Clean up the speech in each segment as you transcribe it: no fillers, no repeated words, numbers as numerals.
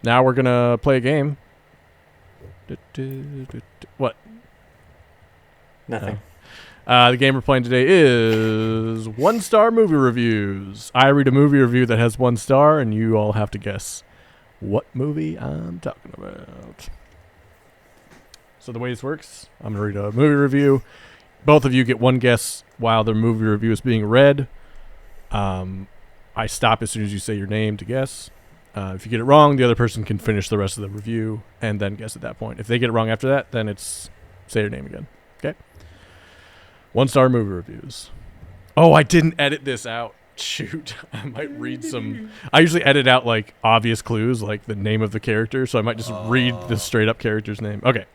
Now we're gonna play a game. What? Nothing. The game we're playing today is 1-star movie reviews. I read a movie review that has 1 star, and you all have to guess what movie I'm talking about. So the way this works, I'm gonna read a movie review. Both of you get 1 guess while the movie review is being read. I stop as soon as you say your name to guess. If you get it wrong, the other person can finish the rest of the review and then guess at that point. If they get it wrong after that, then it's say your name again. Okay? 1-star movie reviews. Oh, I didn't edit this out. Shoot. I might read some. I usually edit out like obvious clues, like the name of the character, so I might just read the straight up character's name. Okay.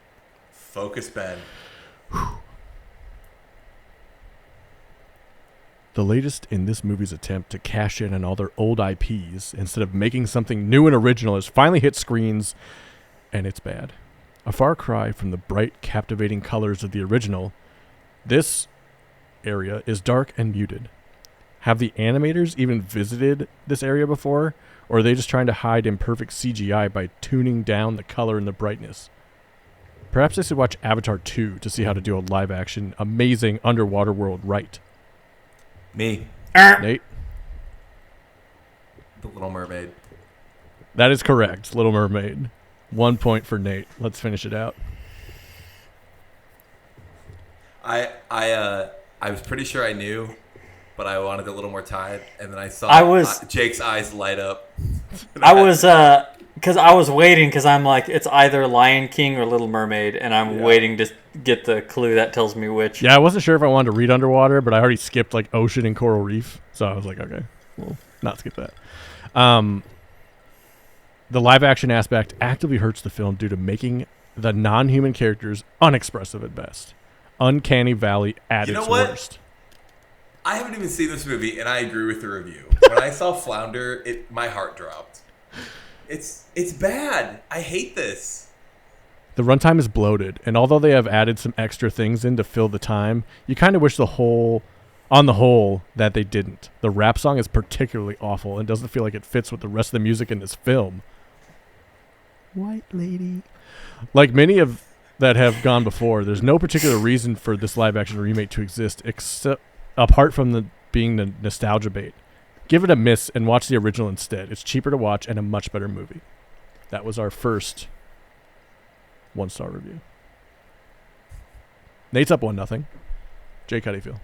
Focus, Ben. The latest in this movie's attempt to cash in on all their old IPs instead of making something new and original has finally hit screens, and it's bad. A far cry from the bright, captivating colors of the original, this area is dark and muted. Have the animators even visited this area before, or are they just trying to hide imperfect CGI by tuning down the color and the brightness? Perhaps I should watch Avatar 2 to see how to do a live-action, amazing underwater world right. Me. Nate? The Little Mermaid. That is correct. Little Mermaid. 1 point for Nate. Let's finish it out. I was pretty sure I knew, but I wanted a little more time, and then I saw Jake's eyes light up. I was because I was waiting because I'm like it's either Lion King or Little Mermaid, and I'm waiting to get the clue that tells me which. Yeah, I wasn't sure if I wanted to read underwater, but I already skipped like ocean and coral reef, so I was like, okay, we'll not skip that. The live action aspect actively hurts the film due to making the non-human characters unexpressive at best. Uncanny Valley at its worst. I haven't even seen this movie, and I agree with the review. When I saw Flounder, my heart dropped. It's bad. I hate this. The runtime is bloated, and although they have added some extra things in to fill the time, you kind of wish on the whole, that they didn't. The rap song is particularly awful and doesn't feel like it fits with the rest of the music in this film. White lady. Like many of that have gone before, there's no particular reason for this live-action remake to exist except apart from being the nostalgia bait. Give it a miss and watch the original instead. It's cheaper to watch and a much better movie. That was our first 1-star review. Nate's up 1-0. Jake, how do you feel?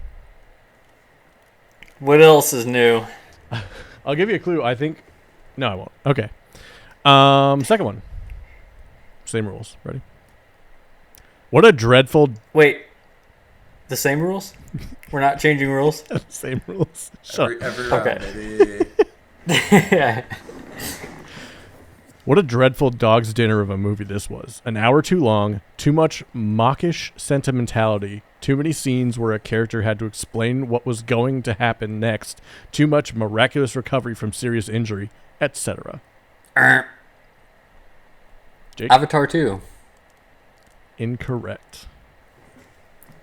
What else is new? I'll give you a clue. I think. No, I won't. Okay. Second one. Same rules. Ready? What a dreadful. Wait. The same rules? We're not changing rules? Same rules. Shut Every round, okay. baby. What a dreadful dog's dinner of a movie this was. An hour too long, too much mawkish sentimentality, too many scenes where a character had to explain what was going to happen next, too much miraculous recovery from serious injury, etc. Jake? Avatar 2. Incorrect.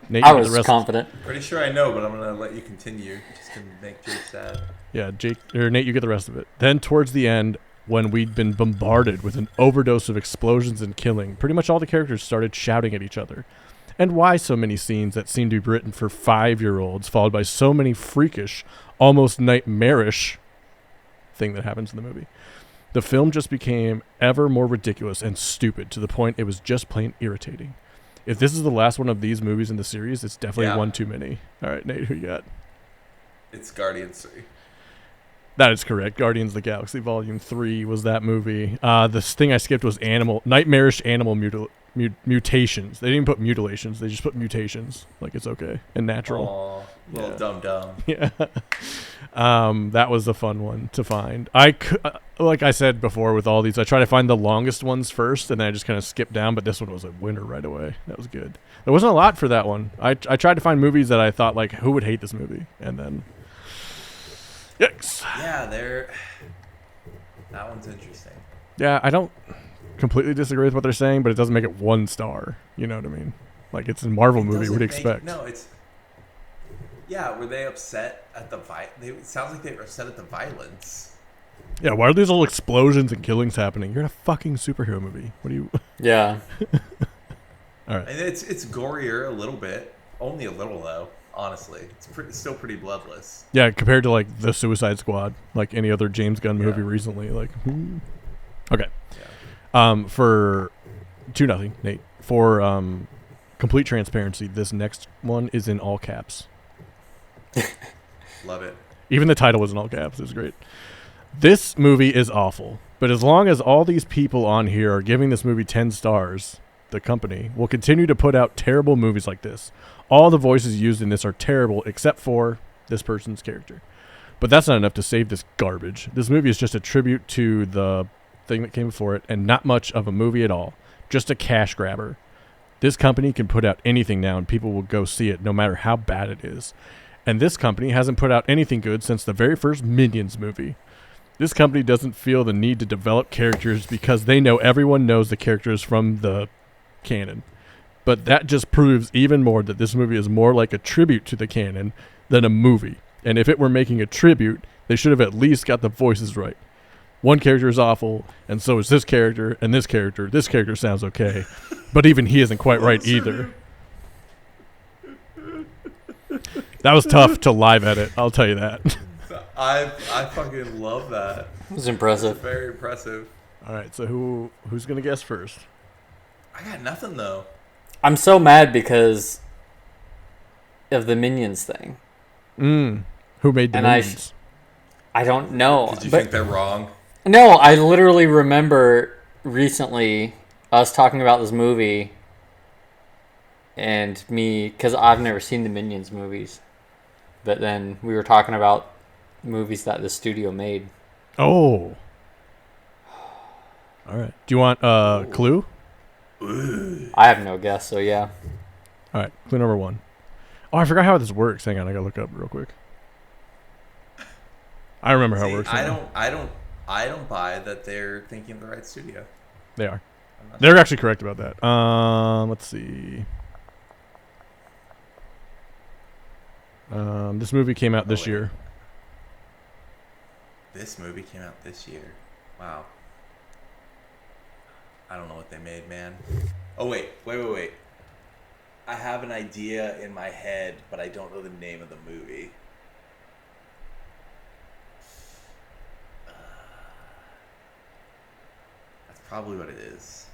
Nate, I was confident. Pretty sure I know, but I'm going to let you continue just to make Jake sad. Yeah, Nate, you get the rest of it. Then towards the end, when we'd been bombarded with an overdose of explosions and killing, pretty much all the characters started shouting at each other. And why so many scenes that seemed to be written for 5-year-olds, followed by so many freakish, almost nightmarish thing that happens in the movie. The film just became ever more ridiculous and stupid to the point it was just plain irritating. If this is the last one of these movies in the series, it's definitely one too many. All right, Nate, who you got? It's Guardians 3. That is correct. Guardians of the Galaxy Volume 3 was that movie. The thing I skipped was nightmarish animal mutations. They didn't even put mutilations. They just put mutations. Like it's okay and natural. Aw, little dumb. Yeah. That was a fun one to find. Like I said before with all these, I try to find the longest ones first, and then I just kind of skip down, but this one was a winner right away. That was good. There wasn't a lot for that one. I tried to find movies that I thought, like, who would hate this movie? And then... Yikes. Yeah, that one's interesting. Yeah, I don't completely disagree with what they're saying, but it doesn't make it 1 star. You know what I mean? Like, it's a Marvel movie. What would you expect? No, it's... Yeah, were they upset at the... It sounds like they were upset at the violence. Yeah, why are these all explosions and killings happening? You're in a fucking superhero movie. What do you? Yeah. All right. And it's gorier a little bit, only a little though. Honestly, still pretty bloodless. Yeah, compared to like the Suicide Squad, like any other James Gunn movie Yeah. recently. Like, okay. Yeah. For 2-0, Nate. For complete transparency, this next one is in all caps. Love it. Even the title was in all caps. It was great. This movie is awful, but as long as all these people on here are giving this movie 10 stars, the company will continue to put out terrible movies like this. All the voices used in this are terrible except for this person's character. But that's not enough to save this garbage. This movie is just a tribute to the thing that came before it and not much of a movie at all. Just a cash grabber. This company can put out anything now and people will go see it no matter how bad it is. And this company hasn't put out anything good since the very first Minions movie. This company doesn't feel the need to develop characters because they know everyone knows the characters from the canon. But that just proves even more that this movie is more like a tribute to the canon than a movie. And if it were making a tribute, they should have at least got the voices right. One character is awful, and so is this character, and this character. This character sounds okay, but even he isn't quite right either. That was tough to live edit, I'll tell you that. I fucking love that. It was impressive. Very impressive. All right, so who's going to guess first? I got nothing though. I'm so mad because of the Minions thing. Who made the And movies? I don't know. Did you But think they're wrong? no, I literally remember recently us talking about this movie and me, because I've never seen the Minions movies, but then we were talking about movies that the studio made. Oh. All right. Do you want a clue? I have no guess, so yeah. All right, clue number 1. Oh, I forgot how this works. Hang on, I gotta look up real quick. I remember how it See, works. I don't buy that they're thinking of the right studio. They are. I'm not They're actually correct about that. Let's see. This movie came out this wait. year. This movie came out this year. Wow. I don't know what they made, man. Oh, wait. I have an idea in my head, but I don't know the name of the movie. That's probably what it is.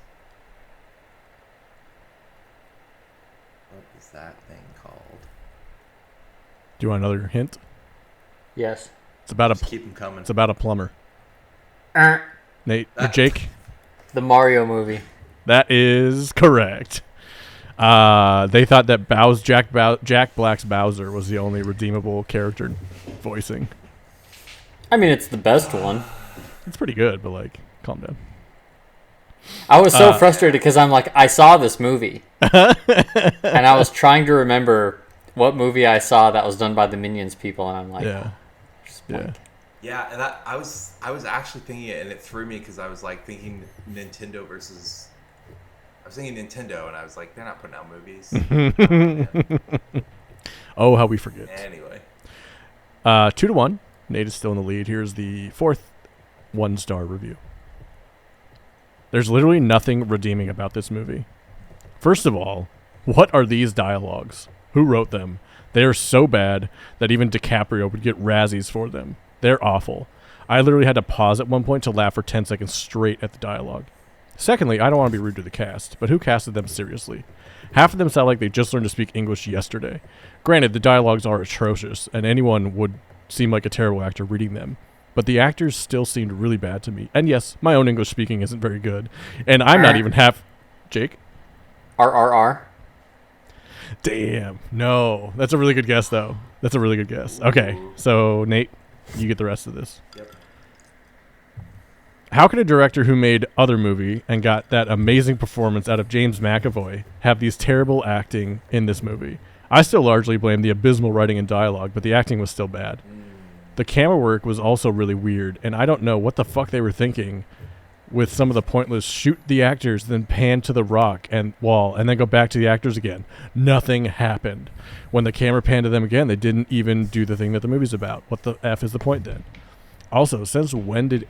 What is that thing called? Do you want another hint? Yes. It's about Just keep them coming. It's about a plumber. Nate or Ah. Jake? The Mario movie. That is correct. They thought that Jack Black's Bowser was the only redeemable character voicing. I mean, it's the best one. It's pretty good, but like, calm down. I was so frustrated because I'm like, I saw this movie. And I was trying to remember what movie I saw that was done by the Minions people, and I'm like, Yeah. just Yeah. blank. Yeah, and I was actually thinking it, and it threw me because I was like thinking Nintendo versus. I was thinking Nintendo, and I was like, they're not putting out movies. Oh, how we forget. Anyway, 2-1. Nate is still in the lead. Here's the 4th 1-star review. There's literally nothing redeeming about this movie. First of all, what are these dialogues? Who wrote them? They are so bad that even DiCaprio would get Razzies for them. They're awful. I literally had to pause at one point to laugh for 10 seconds straight at the dialogue. Secondly, I don't want to be rude to the cast, but who casted them seriously? Half of them sound like they just learned to speak English yesterday. Granted, the dialogues are atrocious, and anyone would seem like a terrible actor reading them. But the actors still seemed really bad to me. And yes, my own English speaking isn't very good. And I'm not even half... Jake? RRR. Damn. No. That's a really good guess, though. That's a really good guess. Okay, so Nate, you get the rest of this. Yep. How can a director who made Other Movie and got that amazing performance out of James McAvoy have these terrible acting in this movie? I still largely blame the abysmal writing and dialogue, but the acting was still bad. The camera work was also really weird, and I don't know what the fuck they were thinking with some of the pointless shoot the actors, then pan to the rock and wall, and then go back to the actors again. Nothing happened. When the camera panned to them again, they didn't even do the thing that the movie's about. What the F is the point then? Also, since when did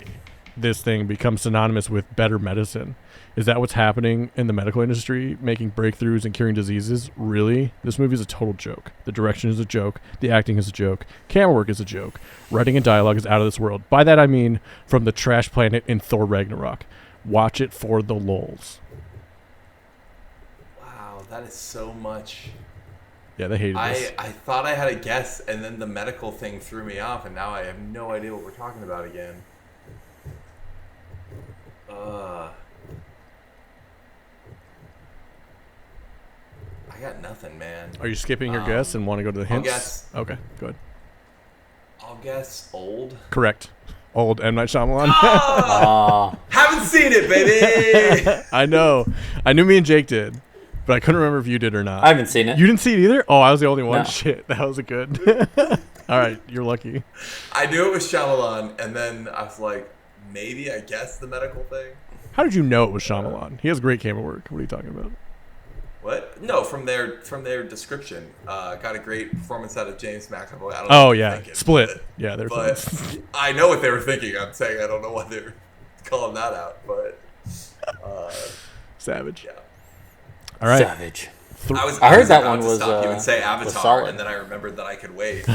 this thing become synonymous with better medicine? Is that what's happening in the medical industry, making breakthroughs and curing diseases? Really? This movie is a total joke. The direction is a joke. The acting is a joke. Camera work is a joke. Writing and dialogue is out of this world. By that I mean from the trash planet in Thor Ragnarok. Watch it for the lulz. Wow, that is so much. Yeah, they hated this. I thought I had a guess, and then the medical thing threw me off, and now I have no idea what we're talking about again. I got nothing, man. Are you skipping your guess and want to go to the hints? I'll guess. Okay, good. I'll guess old. Correct. Old M. Night Shyamalan. Haven't seen it, baby! I know. I knew me and Jake did, but I couldn't remember if you did or not. I haven't seen it. You didn't see it either? Oh, I was the only one? No. Shit, that was a good. All right, you're lucky. I knew it was Shyamalan, and then I was like, maybe I guessed the medical thing. How did you know it was Shyamalan? He has great camera work. What are you talking about? What? No, from their description. Got a great performance out of James McAvoy. I don't know Oh, what they're yeah. thinking, Split. Yeah, they're But fun. I know what they were thinking. I'm saying I don't know why they're calling that out. But Savage. yeah. All right. Savage. I heard was that about one to was, stop you and say was Avatar, solid. and then I remembered that I could wait.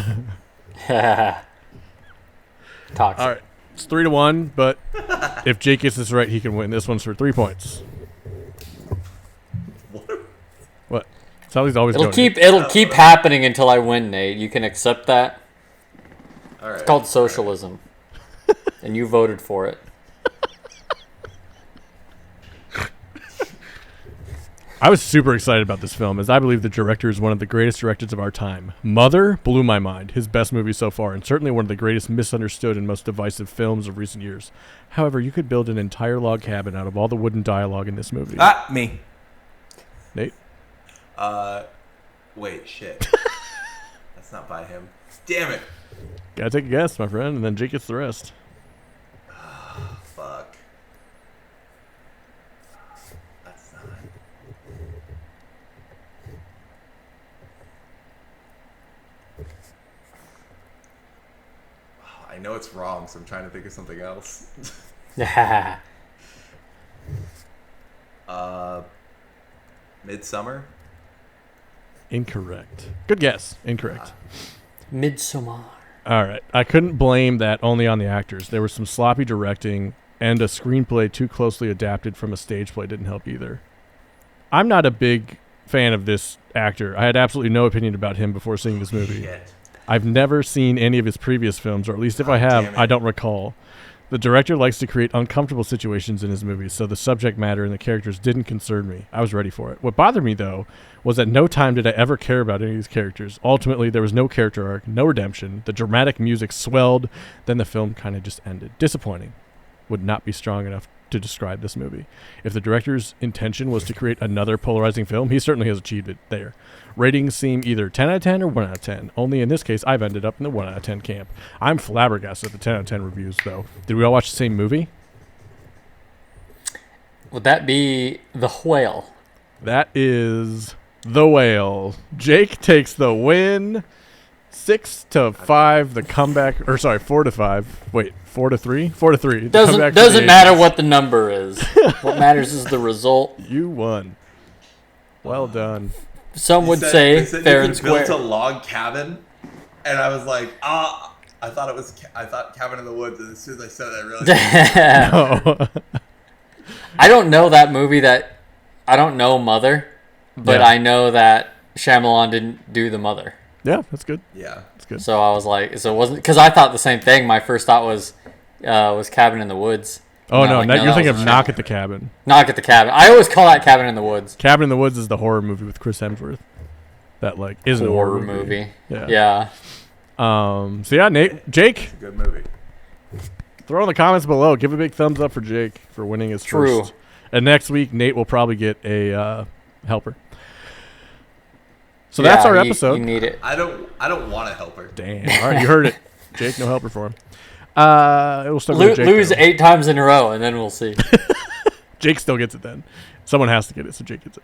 Toxic. All right. It's 3-1, but if Jake gets this right, he can win. This one's for 3 points. What? Sally's always It'll going. keep happening until I win, Nate. You can accept that. All right. It's called socialism. And you voted for it. I was super excited about this film, as I believe the director is one of the greatest directors of our time. Mother blew my mind, his best movie so far, and certainly one of the greatest misunderstood and most divisive films of recent years. However, you could build an entire log cabin out of all the wooden dialogue in this movie. Me. Nate? Wait, shit. That's not by him. Damn it. Gotta take a guess, my friend, and then Jake gets the rest. Fuck. That's not. I know it's wrong, so I'm trying to think of something else. Midsummer? Incorrect. Good guess. Incorrect. Midsommar. All right. I couldn't blame that only on the actors. There was some sloppy directing, and a screenplay too closely adapted from a stage play didn't help either. I'm not a big fan of this actor. I had absolutely no opinion about him before seeing this movie. Shit. I've never seen any of his previous films, or at least if I damn have, it. I don't recall. The director likes to create uncomfortable situations in his movies, so the subject matter and the characters didn't concern me. I was ready for it. What bothered me, though, was at no time did I ever care about any of these characters. Ultimately, there was no character arc, no redemption. The dramatic music swelled, then the film kind of just ended. Disappointing. Would not be strong enough to describe this movie. If the director's intention was to create another polarizing film, he certainly has achieved it there. Ratings seem either 10 out of 10 or 1 out of 10. Only in this case, I've ended up in the 1 out of 10 camp. I'm flabbergasted at the 10 out of 10 reviews, though. Did we all watch the same movie? Would that be The Whale? That is The Whale. Jake takes the win. 6-5, the comeback, or sorry, 4-5. Wait, 4-3? 4-3. the Doesn't comeback for the matter Asians. what the number is. What matters is the result. You won. Well done. Some would They say said fair you and could build square. a log cabin, and I was like, I thought cabin in the woods, and as soon as I said it, I realized Oh. I don't know that movie. I don't know Mother, but Yeah. I know that Shyamalan didn't do the Mother. Yeah, that's good. yeah. That's good. So I was like, so it wasn't because I thought the same thing. My first thought was Cabin in the Woods. Oh, And I'm no, like, you're that thinking was of a Knock Shyamalan. at the Cabin. Knock at the Cabin. I always call that Cabin in the Woods. Cabin in the Woods is the horror movie with Chris Hemsworth. That, like, isn't a Horror horror movie. Yeah. Yeah. So, yeah, Nate, Jake, Good movie. throw in the comments below. Give a big thumbs up for Jake for winning his True. first. And next week, Nate will probably get a helper. So that's Yeah, our you- episode. You need it. I don't want to help her. Damn. All right, you heard it. Jake, no helper for him. It will still go to Jake. Lose though. 8 times in a row, and then we'll see. Jake still gets it then. Someone has to get it, so Jake gets it.